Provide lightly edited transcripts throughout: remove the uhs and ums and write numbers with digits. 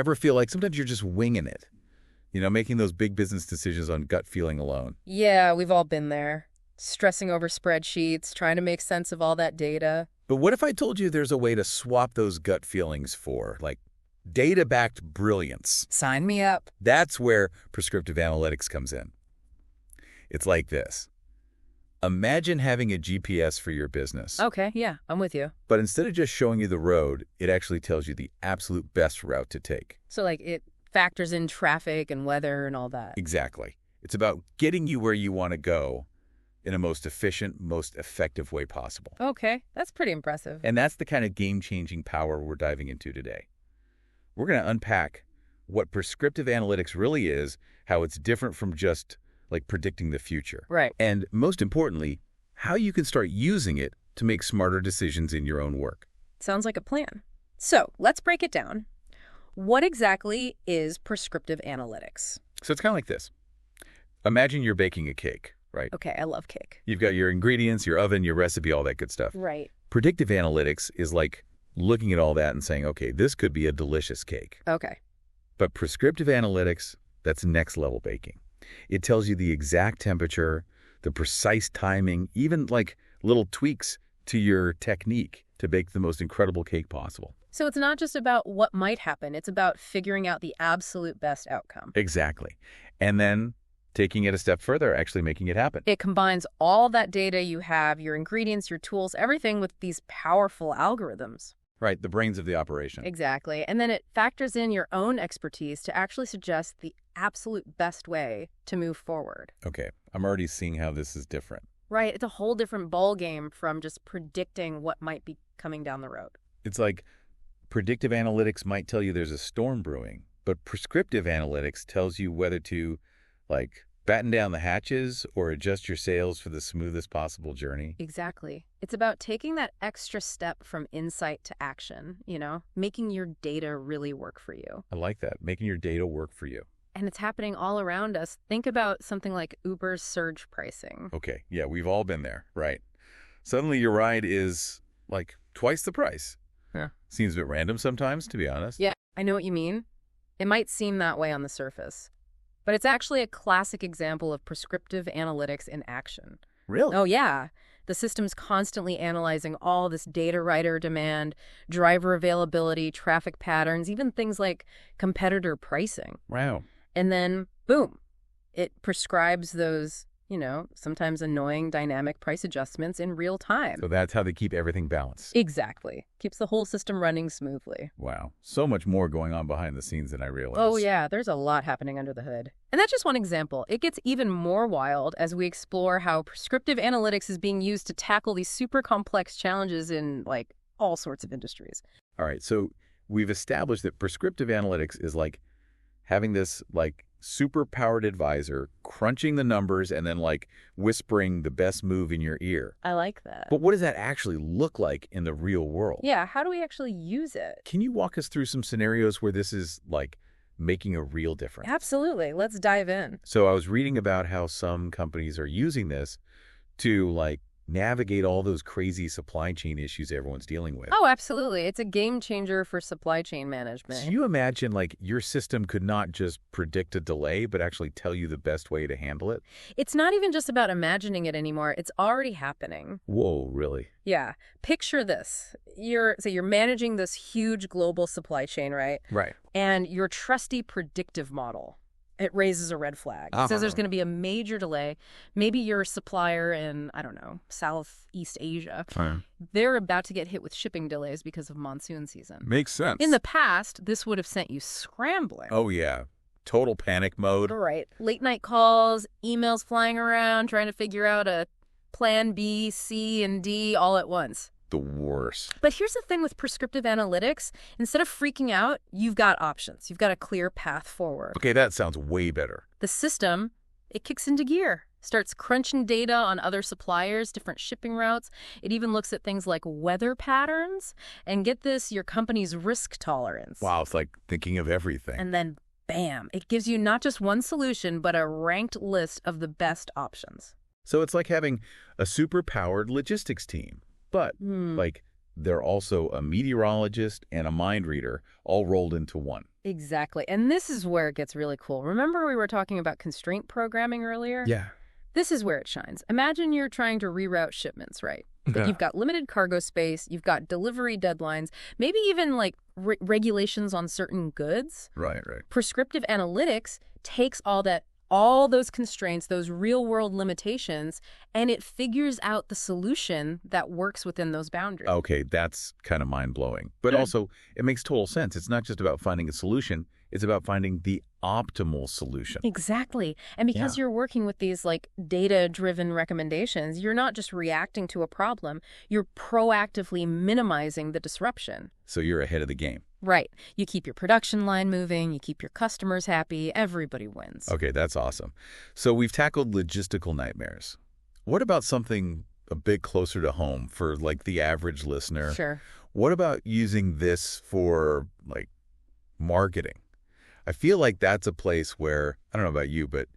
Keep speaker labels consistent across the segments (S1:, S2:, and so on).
S1: Ever feel like sometimes you're just winging it? Making those big business decisions on gut feeling alone.
S2: Yeah, we've all been there. Stressing over spreadsheets, trying to make sense of all that data.
S1: But what if I told you there's a way to swap those gut feelings for, like, data-backed brilliance?
S2: Sign me up.
S1: That's where prescriptive analytics comes in. It's like this. Imagine having a GPS for your business.
S2: Okay, yeah, I'm with you.
S1: But instead of just showing you the road, it actually tells you the absolute best route to take.
S2: So, like, it factors in traffic and weather and all that.
S1: Exactly. It's about getting you where you want to go in a most efficient, most effective way possible.
S2: Okay, that's pretty impressive.
S1: And that's the kind of game-changing power we're diving into today. We're going to unpack what prescriptive analytics really is, how it's different from just, like, predicting the future.
S2: Right.
S1: And most importantly, how you can start using it to make smarter decisions in your own work.
S2: Sounds like a plan. So, let's break it down. What exactly is prescriptive analytics?
S1: So it's kind of like this. Imagine you're baking a cake, right?
S2: Okay, I love cake.
S1: You've got your ingredients, your oven, your recipe, all that good stuff.
S2: Right.
S1: Predictive analytics is like looking at all that and saying, okay, this could be a delicious cake.
S2: Okay.
S1: But prescriptive analytics, that's next level baking. It tells you the exact temperature, the precise timing, even like little tweaks to your technique to bake the most incredible cake possible.
S2: So it's not just about what might happen, it's about figuring out the absolute best outcome.
S1: Exactly. And then taking it a step further, actually making it happen.
S2: It combines all that data you have, your ingredients, your tools, everything with these powerful algorithms.
S1: Right, the brains of the operation.
S2: Exactly. And then it factors in your own expertise to actually suggest the absolute best way to move forward.
S1: Okay, I'm already seeing how this is different.
S2: Right. It's a whole different ball game from just predicting what might be coming down the road.
S1: It's like predictive analytics might tell you there's a storm brewing, but prescriptive analytics tells you whether to, like, batten down the hatches or adjust your sails for the smoothest possible journey.
S2: Exactly. It's about taking that extra step from insight to action, making your data really work for you.
S1: I like that, making your data work for you.
S2: And it's happening all around us. Think about something like Uber's surge pricing.
S1: Okay, yeah, we've all been there, right? Suddenly your ride is, like, twice the price.
S2: Yeah.
S1: Seems a bit random sometimes, to be honest.
S2: Yeah, I know what you mean. It might seem that way on the surface. But it's actually a classic example of prescriptive analytics in action.
S1: Really?
S2: Oh, yeah. The system's constantly analyzing all this data writer demand, driver availability, traffic patterns, even things like competitor pricing.
S1: Wow.
S2: And then, boom, it prescribes those, sometimes annoying dynamic price adjustments in real time.
S1: So that's how they keep everything balanced.
S2: Exactly. Keeps the whole system running smoothly.
S1: Wow. So much more going on behind the scenes than I realized.
S2: Oh, yeah. There's a lot happening under the hood. And that's just one example. It gets even more wild as we explore how prescriptive analytics is being used to tackle these super complex challenges in, like, all sorts of industries.
S1: All right. So we've established that prescriptive analytics is like having this, like, super powered advisor crunching the numbers and then, like, whispering the best move in your ear.
S2: I like that.
S1: But what does that actually look like in the real world?
S2: Yeah, how do we actually use it?
S1: Can you walk us through some scenarios where this is, like, making a real difference?
S2: Absolutely. Let's dive in.
S1: So I was reading about how some companies are using this to, like, navigate all those crazy supply chain issues everyone's dealing with.
S2: Oh, absolutely. It's a game changer for supply chain management.
S1: So you imagine, like, your system could not just predict a delay, but actually tell you the best way to handle it?
S2: It's not even just about imagining it anymore. It's already happening.
S1: Whoa, really?
S2: Yeah. Picture this. You're managing this huge global supply chain, right?
S1: Right.
S2: And your trusty predictive model, it raises a red flag. It says there's going to be a major delay. Maybe your supplier in, I don't know, Southeast Asia, they're about to get hit with shipping delays because of monsoon season.
S1: Makes sense.
S2: In the past, this would have sent you scrambling.
S1: Oh, yeah. Total panic mode.
S2: Right. Late night calls, emails flying around, trying to figure out a plan B, C, and D all at once.
S1: The worst.
S2: But here's the thing with prescriptive analytics. Instead of freaking out, you've got options. You've got a clear path forward.
S1: Okay, that sounds way better.
S2: The system, it kicks into gear, starts crunching data on other suppliers, different shipping routes. It even looks at things like weather patterns and, get this, your company's risk tolerance.
S1: Wow, it's like thinking of everything.
S2: And then, bam, it gives you not just one solution, but a ranked list of the best options.
S1: So it's like having a super-powered logistics team. But, like, they're also a meteorologist and a mind reader all rolled into one.
S2: Exactly. And this is where it gets really cool. Remember we were talking about constraint programming earlier?
S1: Yeah.
S2: This is where it shines. Imagine you're trying to reroute shipments, right? But you've got limited cargo space, you've got delivery deadlines, maybe even like regulations on certain goods.
S1: Right.
S2: Prescriptive analytics takes all those constraints, those real-world limitations, and it figures out the solution that works within those boundaries.
S1: Okay, that's kind of mind-blowing. But also, it makes total sense. It's not just about finding a solution. It's about finding the optimal solution.
S2: Exactly. And because you're working with these like data-driven recommendations, you're not just reacting to a problem, you're proactively minimizing the disruption.
S1: So you're ahead of the game.
S2: Right. You keep your production line moving, you keep your customers happy, everybody wins.
S1: Okay, that's awesome. So we've tackled logistical nightmares. What about something a bit closer to home for like the average listener?
S2: Sure.
S1: What about using this for like marketing? I feel like that's a place where, I don't know about you, but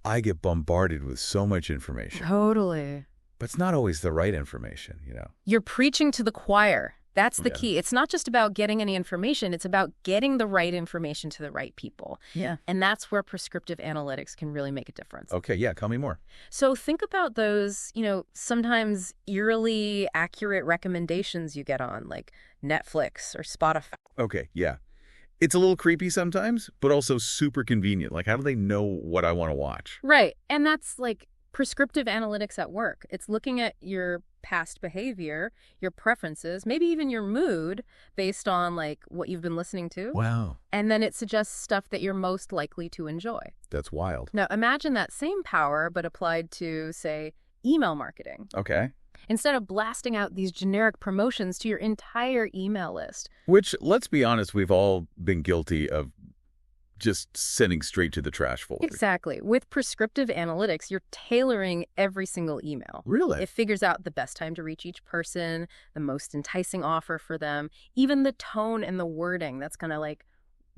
S1: I get bombarded with so much information.
S2: Totally.
S1: But it's not always the right information, you know?
S2: You're preaching to the choir. That's the key. It's not just about getting any information. It's about getting the right information to the right people.
S3: Yeah.
S2: And that's where prescriptive analytics can really make a difference.
S1: Okay, yeah, tell me more.
S2: So think about those, sometimes eerily accurate recommendations you get on, like Netflix or Spotify.
S1: Okay, yeah. It's a little creepy sometimes, but also super convenient. Like, how do they know what I want to watch?
S2: Right. And that's like prescriptive analytics at work. It's looking at your past behavior, your preferences, maybe even your mood based on like what you've been listening to.
S1: Wow.
S2: And then it suggests stuff that you're most likely to enjoy.
S1: That's wild.
S2: Now imagine that same power, but applied to, say, email marketing.
S1: Okay.
S2: Instead of blasting out these generic promotions to your entire email list.
S1: Which, let's be honest, we've all been guilty of just sending straight to the trash folder.
S2: Exactly. With prescriptive analytics, you're tailoring every single email.
S1: Really?
S2: It figures out the best time to reach each person, the most enticing offer for them, even the tone and the wording that's going to like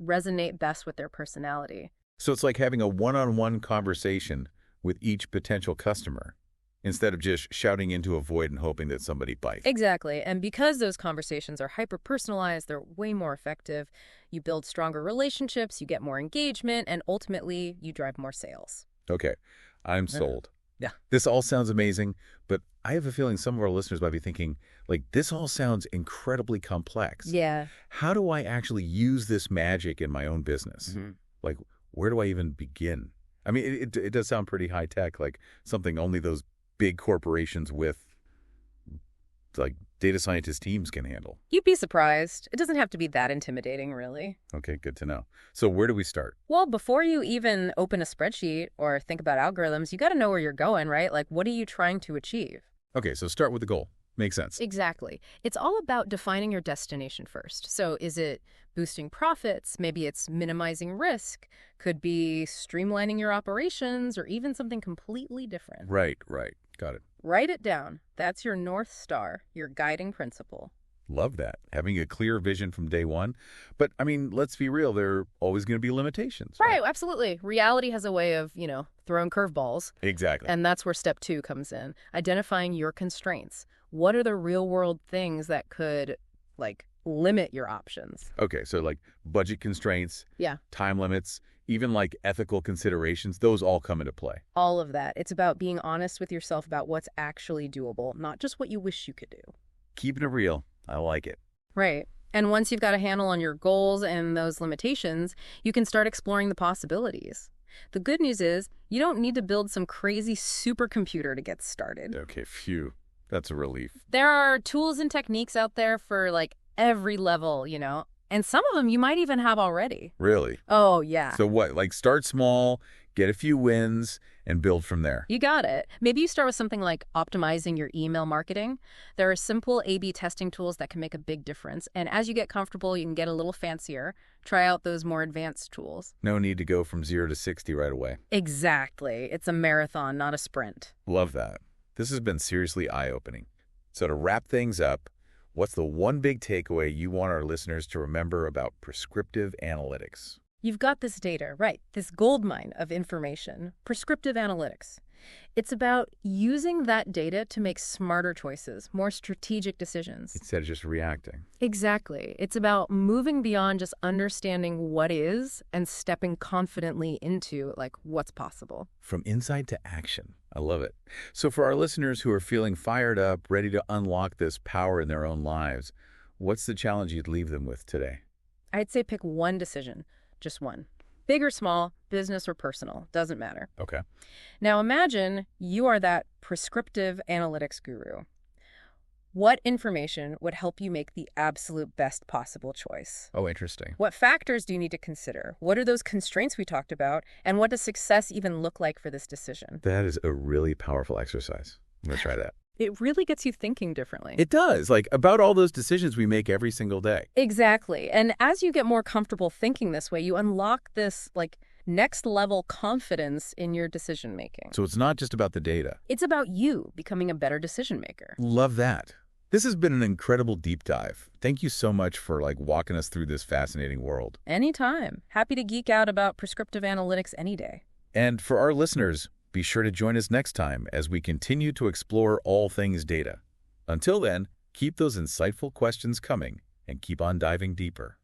S2: resonate best with their personality.
S1: So it's like having a one-on-one conversation with each potential customer instead of just shouting into a void and hoping that somebody bites.
S2: Exactly. And because those conversations are hyper-personalized, they're way more effective. You build stronger relationships, you get more engagement, and ultimately you drive more sales.
S1: Okay, I'm sold.
S3: Yeah.
S1: This all sounds amazing, but I have a feeling some of our listeners might be thinking, like, this all sounds incredibly complex.
S2: Yeah.
S1: How do I actually use this magic in my own business?
S3: Mm-hmm.
S1: Like, where do I even begin? I mean, it does sound pretty high-tech, like something only those big corporations with like data scientist teams can handle.
S2: You'd be surprised. It doesn't have to be that intimidating, really.
S1: Okay, good to know. So where do we start?
S2: Well, before you even open a spreadsheet or think about algorithms, you got to know where you're going, right? Like, what are you trying to achieve?
S1: Okay, so start with the goal. Makes sense.
S2: Exactly. It's all about defining your destination first. So is it boosting profits? Maybe it's minimizing risk. Could be streamlining your operations or even something completely different.
S1: Right. Got it.
S2: Write it down. That's your North Star, your guiding principle.
S1: Love that. Having a clear vision from day one. But, I mean, let's be real. There are always going to be limitations.
S2: Right, absolutely. Reality has a way of, throwing curveballs.
S1: Exactly.
S2: And that's where step 2 comes in. Identifying your constraints. What are the real-world things that could, limit your options?
S1: Okay, so, budget constraints.
S2: Yeah.
S1: Time limits. Even, ethical considerations. Those all come into play.
S2: All of that. It's about being honest with yourself about what's actually doable, not just what you wish you could do.
S1: Keeping it real. I like it.
S2: Right. And once you've got a handle on your goals and those limitations, you can start exploring the possibilities. The good news is you don't need to build some crazy supercomputer to get started.
S1: Okay, phew. That's a relief.
S2: There are tools and techniques out there for every level, and some of them you might even have already.
S1: Really?
S2: Oh, yeah.
S1: So what? Start small, get a few wins, and build from there.
S2: You got it. Maybe you start with something like optimizing your email marketing. There are simple A/B testing tools that can make a big difference. And as you get comfortable, you can get a little fancier. Try out those more advanced tools.
S1: No need to go from 0 to 60 right away.
S2: Exactly. It's a marathon, not a sprint.
S1: Love that. This has been seriously eye-opening. So to wrap things up, what's the one big takeaway you want our listeners to remember about prescriptive analytics?
S2: You've got this data, right? This goldmine of information, prescriptive analytics. It's about using that data to make smarter choices, more strategic decisions.
S1: Instead of just reacting.
S2: Exactly. It's about moving beyond just understanding what is and stepping confidently into, like, what's possible.
S1: From insight to action. I love it. So for our listeners who are feeling fired up, ready to unlock this power in their own lives, what's the challenge you'd leave them with today?
S2: I'd say pick one decision, just one. Big or small, business or personal, doesn't matter.
S1: Okay.
S2: Now imagine you are that prescriptive analytics guru. What information would help you make the absolute best possible choice?
S1: Oh, interesting.
S2: What factors do you need to consider? What are those constraints we talked about? And what does success even look like for this decision?
S1: That is a really powerful exercise. I'm going to try that.
S2: It really gets you thinking differently.
S1: It does, like about all those decisions we make every single day.
S2: Exactly. And as you get more comfortable thinking this way, you unlock this, like, next level confidence in your decision making.
S1: So it's not just about the data.
S2: It's about you becoming a better decision maker.
S1: Love that. This has been an incredible deep dive. Thank you so much for walking us through this fascinating world.
S2: Anytime. Happy to geek out about prescriptive analytics any day.
S1: And for our listeners, be sure to join us next time as we continue to explore all things data. Until then, keep those insightful questions coming and keep on diving deeper.